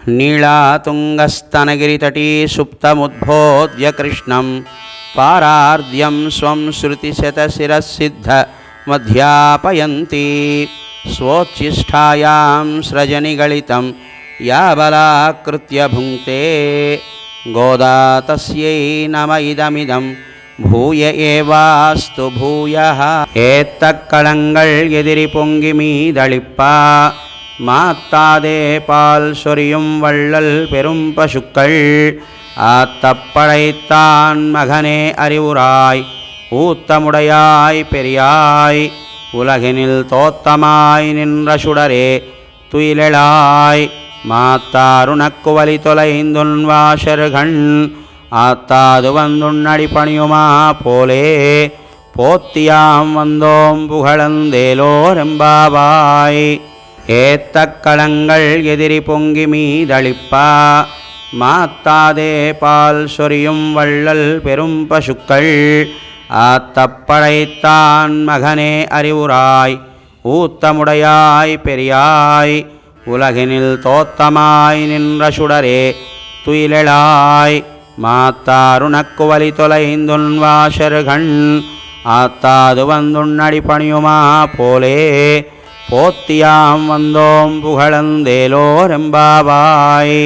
नीलातुङ्गस्तनगिरितटी सुप्तमुद्बोध्य कृष्णं पारार्द्यं स्वं श्रुतिशतशिरःसिद्धमध्यापयन्ती स्वोच्छिष्ठायां स्रजनिगलितं या बलाकृत्य भुङ्क्ते गोदा तस्यै नम इदमिदं भूय एवास्तु भूयः ஏத்தக்களங்கள் எதிரி பொங்கி மீதளிப்பா மாத்தாதே பால் சொரியும் வள்ளல் பெரும் பசுக்கள் ஆத்தப்படைத்தான் மகனே அறிவுராய் ஊத்தமுடையாய் பெரியாய் உலகினில் தோத்தமாய் நின்ற சுடரே துயிலெழாய் மாத்தாருனக்கு வலி தொலைந்துன் வாசர்கண் ஆத்தாது வந்துண்ணடி பணியுமா போலே போத்தியாம் வந்தோம் புகழந்தேலோரெம்பாவாய் ஏத்தக்களங்கள் எதிரி பொங்கி மீதளிப்பா மாத்தாதே பால் சொரியும் வள்ளல் பெரும் பசுக்கள் ஆத்தப்படைத்தான் மகனே அறிவுராய் ஊத்தமுடையாய் பெரியாய் உலகினில் தோத்தமாய் நின்ற சுடரே துயிலெழாய் மாத்தாருனக்கு வலி தொலைந்துன் வாசர்கண் ஆத்தாது வந்துண்ணடி பணியுமா போலே போத்தியாம் வந்தோம் புகழந்தேலோரெம்பாவாய்.